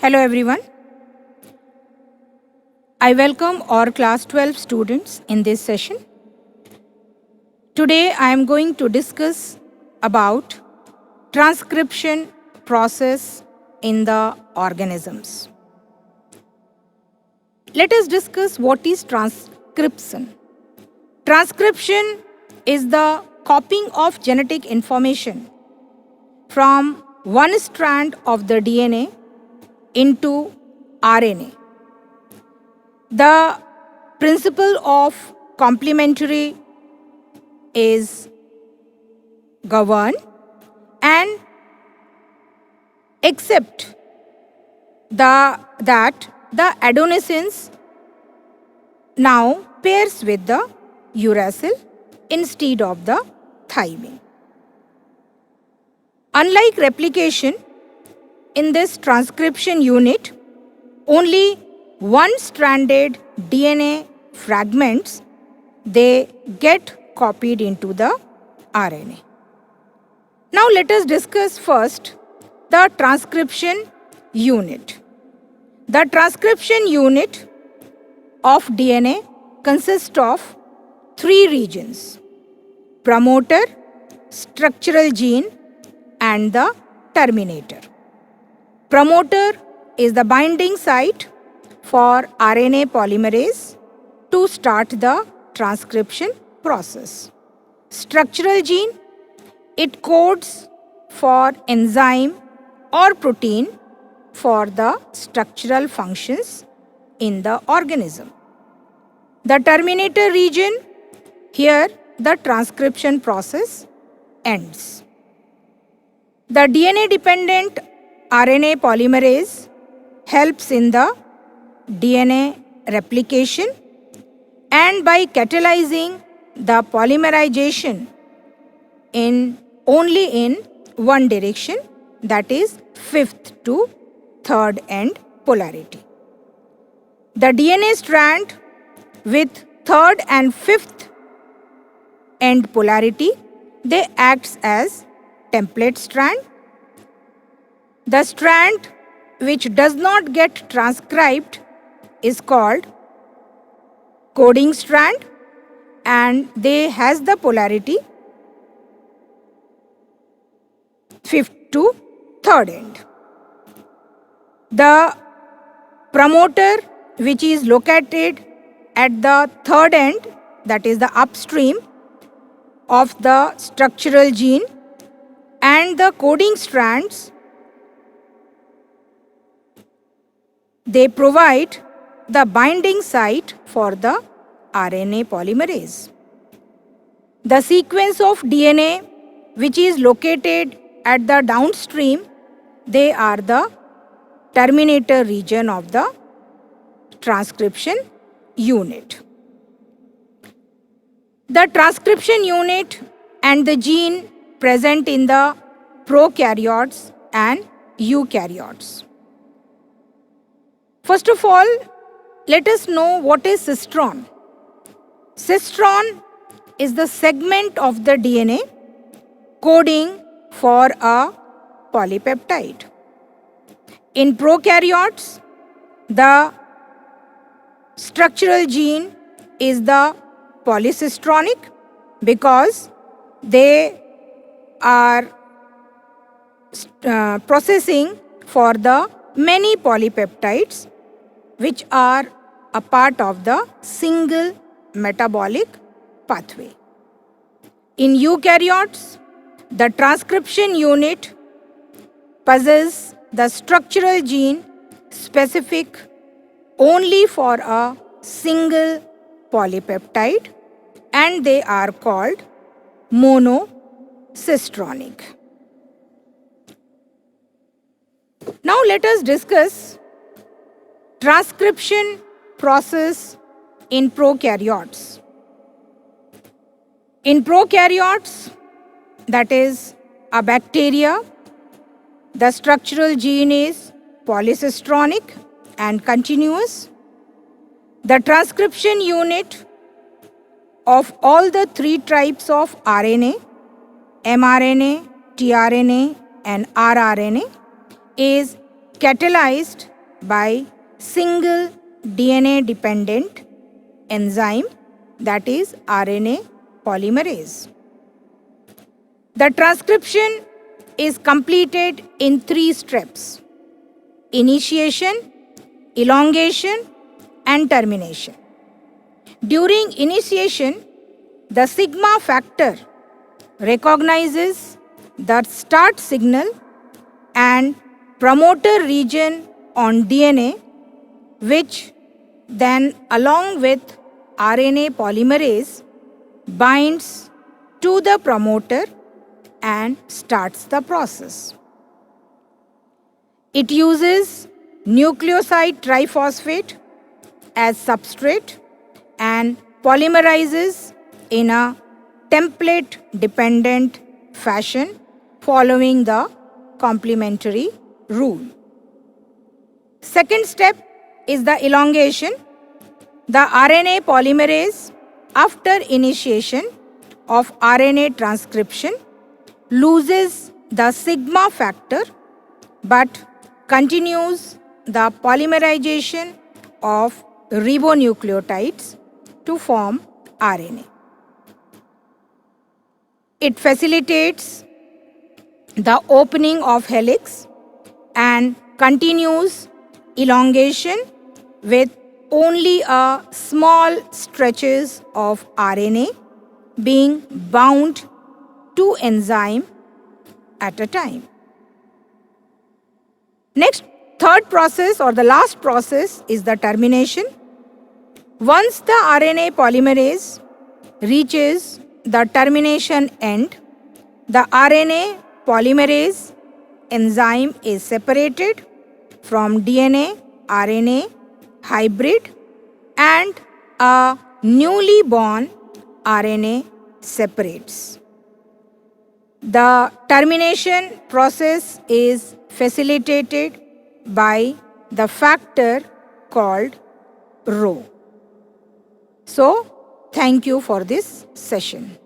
Hello everyone. I welcome our class 12 students in this session. Today I am going to discuss about transcription process in the organisms. Let us discuss what is transcription. Transcription is the copying of genetic information from one strand of the DNA into RNA. The principle of complementary is governed, and except that the adenosines now pairs with the uracil instead of the thymine. Unlike replication, in this transcription unit, only one-stranded DNA fragments, they get copied into the RNA. Now let us discuss first the transcription unit. The transcription unit of DNA consists of three regions: promoter, structural gene, and the terminator. Promoter is the binding site for RNA polymerase to start the transcription process. Structural gene, it codes for enzyme or protein for the structural functions in the organism. The terminator region, here the transcription process ends. The DNA-dependent RNA polymerase helps in the DNA replication, and by catalyzing the polymerization only in one direction, that is fifth to third end polarity. The DNA strand with third and fifth end polarity, they acts as template strand. The strand which does not get transcribed is called coding strand, and they has the polarity fifth to third end. The promoter which is located at the third end, that is the upstream of the structural gene, and the coding strands, they provide the binding site for the RNA polymerase. The sequence of DNA which is located at the downstream, they are the terminator region of the transcription unit. The transcription unit and the gene present in the prokaryotes and eukaryotes. First of all, let us know what is cistron. Cistron is the segment of the DNA coding for a polypeptide. In prokaryotes, the structural gene is the polycistronic because they are processing for the many polypeptides which are a part of the single metabolic pathway. In eukaryotes, the transcription unit possesses the structural gene specific only for a single polypeptide, and they are called monocistronic. Now let us discuss transcription process in prokaryotes. In prokaryotes, that is a bacteria, the structural gene is polycistronic and continuous. The transcription unit of all the three types of RNA, mRNA, tRNA, and rRNA, is catalyzed by single DNA dependent enzyme, that is RNA polymerase. The transcription is completed in 3 steps: initiation, elongation, and termination. During initiation, the sigma factor recognizes the start signal and promoter region on DNA, which then, along with RNA polymerase, binds to the promoter and starts the process. It uses nucleoside triphosphate as substrate and polymerizes in a template-dependent fashion following the complementary rule. Second step is the elongation. The RNA polymerase, after initiation of RNA transcription, loses the sigma factor but continues the polymerization of ribonucleotides to form RNA. It facilitates the opening of helix and continues elongation with only a small stretches of RNA being bound to enzyme at a time. Next, third process or the last process is the termination. Once the RNA polymerase reaches the termination end, the RNA polymerase enzyme is separated from DNA RNA hybrid and a newly born RNA separates. The termination process is facilitated by the factor called Rho. So, thank you for this session.